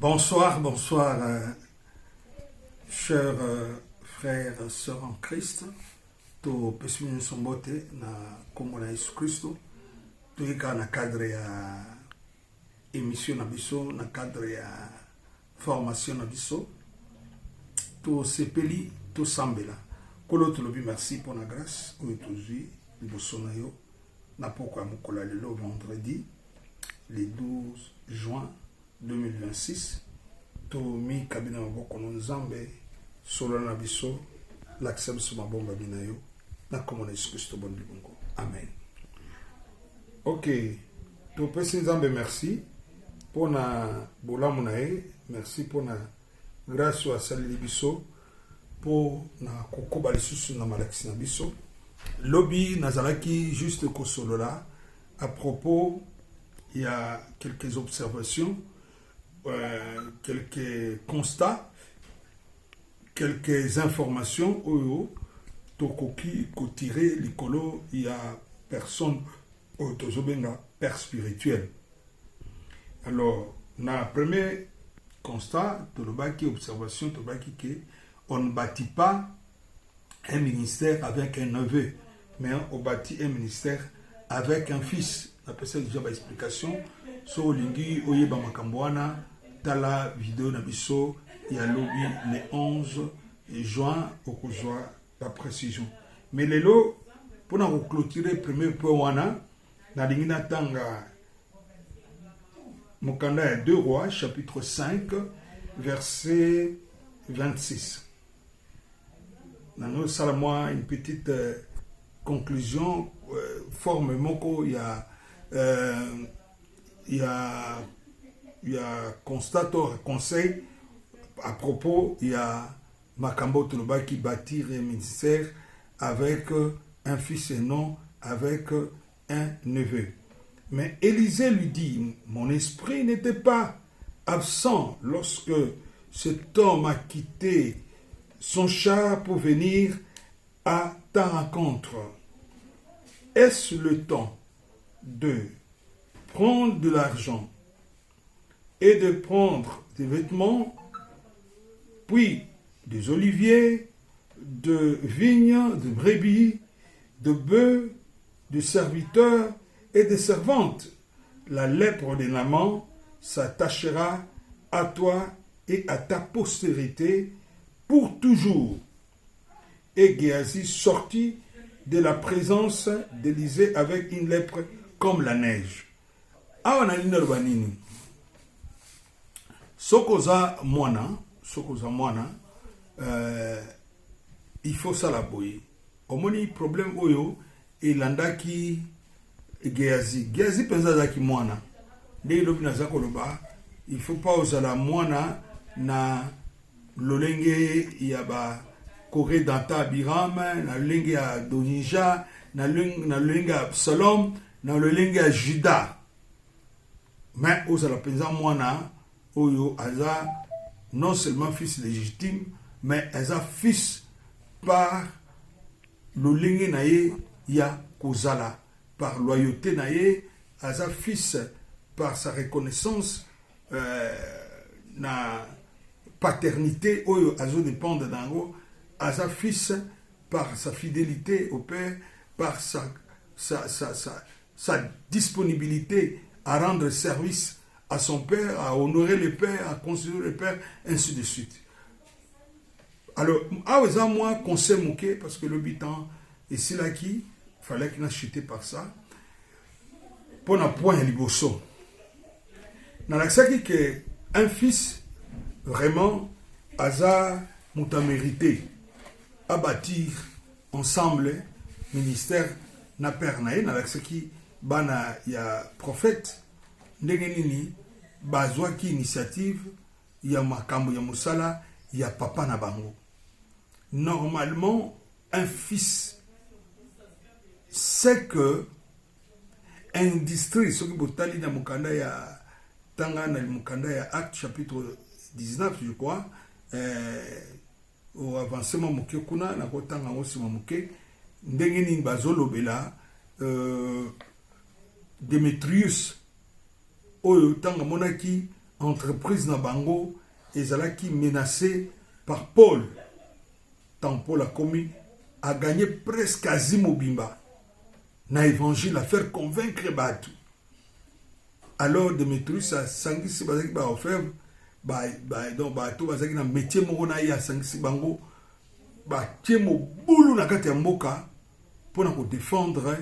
Bonsoir, bonsoir, chers frères et sœurs en Christ. To pesumini sombote na kombo na Yesu Christo. To yeka na cadre ya émission na biso, na cadre ya formation na biso. To sepeli, to sambela. Kolo to lobi merci pour la grâce. Oyo tozui liboso na yo. Na poko ya mokola lelo vendredi, le 12 juin 2026. To mi kabina maboko no nzambe solo na biso l'accès biso mabomba bina yo na komona Yesu Kristo bon libongo. Amen. Ok, to pesi nzambe merci pour na bolamu na ye, merci pour na grâce wa sali biso pour na kokoba lisusu na malakisi na biso. Lobby nazalaki juste kosolola à propos il y a quelques observations, quelques constats, quelques informations oyo tokoki ko tirer likolo il y a personne otozobenga père spirituel. Alors na premier constat tolobaki observation tolobaki que on ne bâtit pas un ministère avec un neveu, mais on bâtit un ministère avec un fils. Après ça, déjà explication. So lingi oyeba makambwana tala vidéo na biso ya lobby le 11 juin okozwa la précision. Mais lelo pour na clôturer premier point wana na lingi na tanga mokanda ya 2 rois chapitre 5 verset 26. Nous allons une petite conclusion, forme moko il y a constateur conseil à propos il y a Makambo Toloba qui bâtit un ministère avec un fils et non avec un neveu. Mais Élisée lui dit, mon esprit n'était pas absent lorsque cet homme a quitté son char pour venir à ta rencontre. Est-ce le temps de prendre de l'argent et de prendre des vêtements, puis des oliviers, de vignes, de brebis, de bœufs, de serviteurs et de servantes? La lèpre de Naaman s'attachera à toi et à ta postérité pour toujours. Et Géasi sortit de la présence d'Élisée avec une lèpre comme la neige. Awana linerbanini. Sokoza mwana, il faut ça la boye. Omoni problème oyo elandaki Géasi. Géasi penza zaki mwana. Nde lobi na zakoloba, il faut pas osala mwana na lolenge ya ba Corée d'Anta Abiram, na lolenge ya Donija, na lolenge ya Absalom, na lolenge ya Juda. Mais osala penza mwana oyo aza non seulement fils légitime, mais aza fils par lolenge na ye ya kozala, par loyauté na ye, aza fils par sa reconnaissance na paternité oyo azo dépendre d'ango, aza fils par sa fidélité au père, par sa disponibilité à rendre service à son père, à honorer le père, à considérer le père, ainsi de suite. Alors, à moi, conseil mouké, parce que l'habitant est ici là qui, fallait qu'il a chuté par ça, pour un point liboso. Dans la que un fils, vraiment, Aza Mouta mérité à bâtir ensemble ministère na pernae na laksaki bana ya prophète ndengenini bazwa ki initiative ya makambo ya musala ya papa na bango. Normalement un fils c'est que industrie soki botali na mukanda ya tanga na mukanda ya Acte chapitre 19 je crois au avancement moke kuna na kotanga ngosima moke ndenge nini bazolobela Démétrius oyo tanga monaki entreprise na bango ezalaki menacée par Paul. Tant Paul a commis, a gagné presque quasi mobimba. Na évangile à faire convaincre Batu. Alors Démétrius a sangisi bazaki ba offert donc Batu bazaki na métier moko na ya sangisi bango ba tiemo bulu na kati ya mboka pour na ko défendre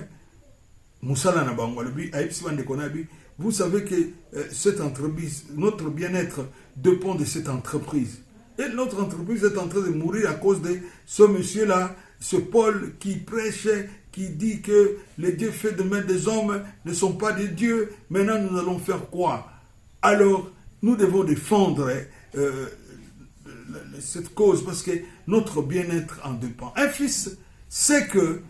musala na bango le but aipsi bande konabi. Vous savez que cette entreprise, notre bien-être dépend de cette entreprise. Et notre entreprise est en train de mourir à cause de ce monsieur-là, ce Paul qui prêche, qui dit que les dieux faits de main des hommes ne sont pas des dieux. Maintenant, nous allons faire quoi? Alors, nous devons défendre cette cause parce que notre bien-être en dépend. Un fils sait que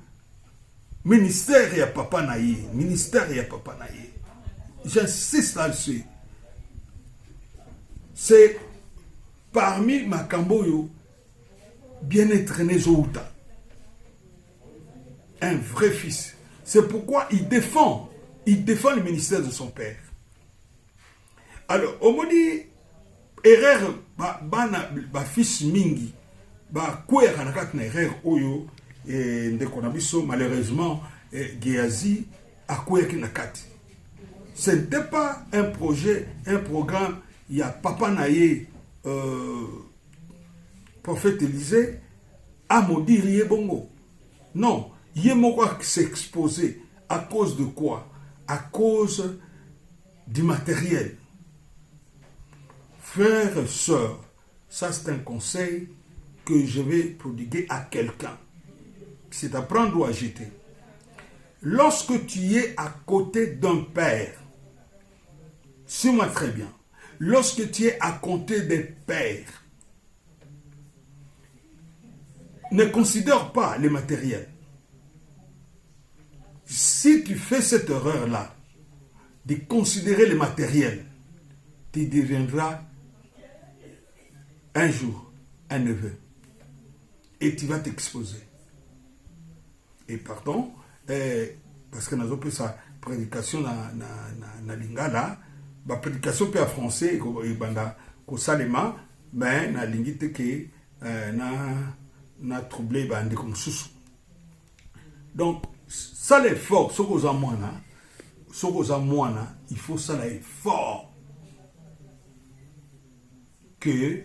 ministère et à papa naïe, ministère et à papa naïe. J'insiste là-dessus. C'est parmi Makamboyo bien-être Nezouta. Un vrai fils. C'est pourquoi il défend le ministère de son père. Alors, au moment dit, erreur, fils Mingi, quoi na erreur oyo, malheureusement, Géazi a quoi qui n'a kati. Ce n'était pas un projet, un programme. Il y a Papa Naye, prophète Élisée, à maudire Yébongo. Non, Yémoko s'est exposé. À cause de quoi? À cause du matériel. Frères et sœurs, ça c'est un conseil que je vais prodiguer à quelqu'un. C'est à prendre ou à jeter. Lorsque tu es à côté d'un père, suis-moi très bien. Lorsque tu es à côté des pères, ne considère pas les matériels. Si tu fais cette erreur-là, de considérer les matériels, tu deviendras un jour un neveu. Et tu vas t'exposer. Et pardon, parce que nous avons fait sa prédication na lingala, la prédication peut en français et banda ko salema mais na lingite que na troublé bande comme sous. Donc ça l'effort ce aux moana, il faut ça l'effort que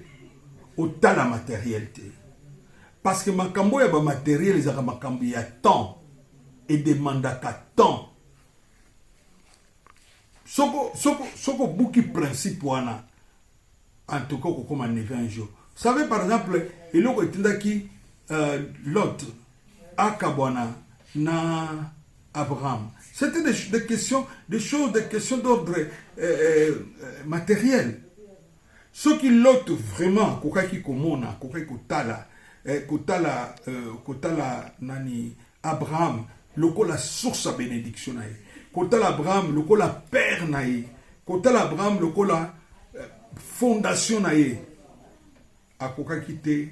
autant la matérialité. Parce que makambo ya ba matériel ezaka makambo ya temps et demandaka temps. Soko bouki principe wana en tout cas comme un un jour. Vous savez par exemple il y a qui Lot Akabwana na Abraham. C'était des questions, des questions d'ordre matériel. Ce qui Lot vraiment kokaki komona, kokaki kotala nani Abraham loko la source à bénédiction nae. Kotala Abraham loko la père nae. Kotala Abraham loko la fondation nae. Akokaki te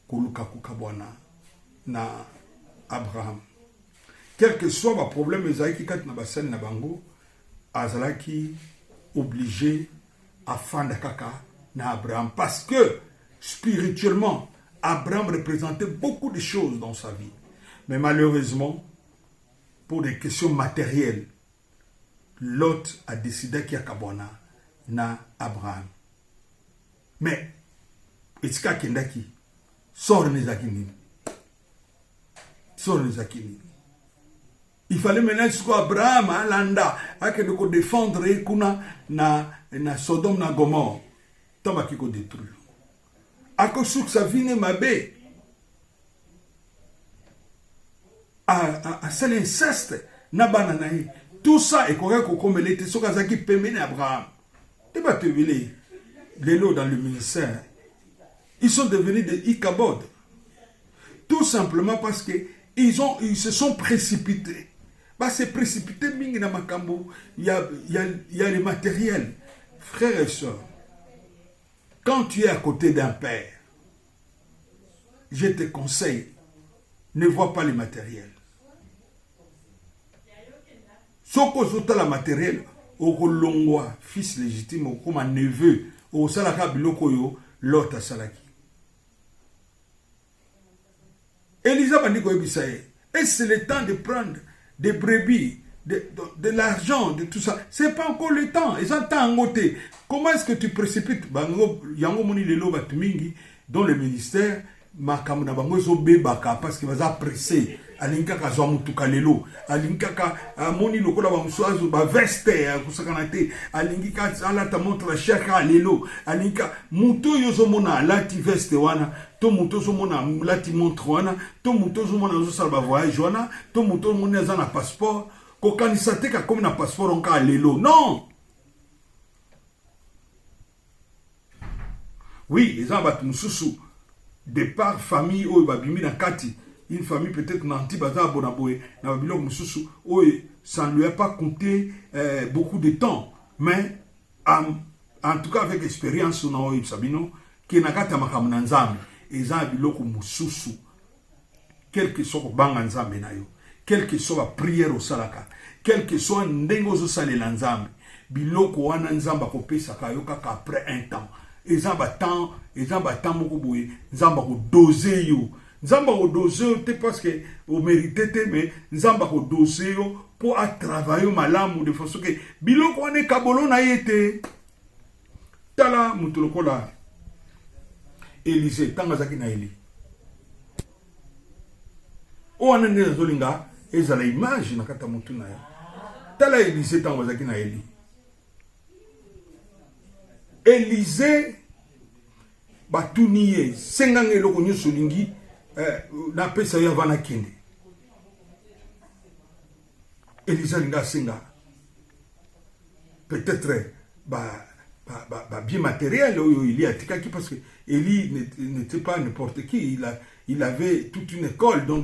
koluka kokabwana na Abraham. Quel que soit le problème, Esaïki kat na basen na bango, azalaki obligé à fanda kaka na Abraham parce que spirituellement Abraham représentait beaucoup de choses dans sa vie. Mais malheureusement, pour des questions matérielles, Lot a décidé qu'il y a kabwana na Abraham. Mais etika kendaki sort nezakini. Sort nezakini. Il fallait maintenant que Abraham alanda ake de ko défendre kuna na Sodome na Gomorre. Tamba ki ko détruire. Ako souk sa vie ne mabe. A c'est l'inceste na bananaï. Tout ça est correct comme il était soka zaki pemene Abraham. Tu vas te vélé les lots dans le ministère. Ils sont devenus des Ichabod. Tout simplement parce que ils se sont précipités. Bah, c'est précipité, il y a les matériels. Frères et sœurs, quand tu es à côté d'un père, je te conseille, ne vois pas les matériels. Ce que tu as le matériel, au longwa, fils légitime, comme un neveu, au salaka biloko yo l'autre salaki. Elisa bandi ko ebisaye. Et c'est le temps de prendre des brebis, de l'argent, de tout ça. C'est pas encore le temps. Ils ont temps en côté. Comment est-ce que tu précipites? Yango moni lelo batumingi dans le ministère makamuna bango zo bebaka parce que baza pressé. Alinka ka zo mutuka lelo. Alinka ka moni lokola ba musoazo ba veste kusakana te. Alinka ala ta montre la chaka lelo. Alinka muto yo zo mona lati veste wana. To muto zo mona lati montre wana. To muto zo mona zo salba voyage wana. To muto mona za na passeport. Ko kanisa te ka comme na passeport onka lelo. Non. Oui, les gens battent mususu. Départ famille ou babimi na kati. Une famille peut-être nanti baza bonaboé na babilo mususu. Oui, ça ne lui a pas coûté beaucoup de temps. Mais en tout cas avec expérience on a eu sabino qui na kata makamuna nzambe. Eza biloko mususu. Quel que soit banga nzambe na yo. Quel que soit la prière au salaka. Quel que soit ndengo zo salela nzambe. Biloko wana nzamba ko pesa ka yo kaka après un temps. Ezamba temps moko boye nzamba ko doser yo nzamba ko doser yo te parce que o mérité te mais nzamba ko doser yo pour à travailler malamu de façon que biloko wana kabolo na yete tala mutu lokola Élysée tanga zaki na Eli o wana ne zolinga ezala image na kata mutu na yo tala Élysée tanga zaki na Eli Élysée batuniye sengange eloko nyonso lingi na pesa ya vana kende Élysée linga senga peut-être bien matériel il y a parce que Élie n'était pas n'importe qui il avait toute une école donc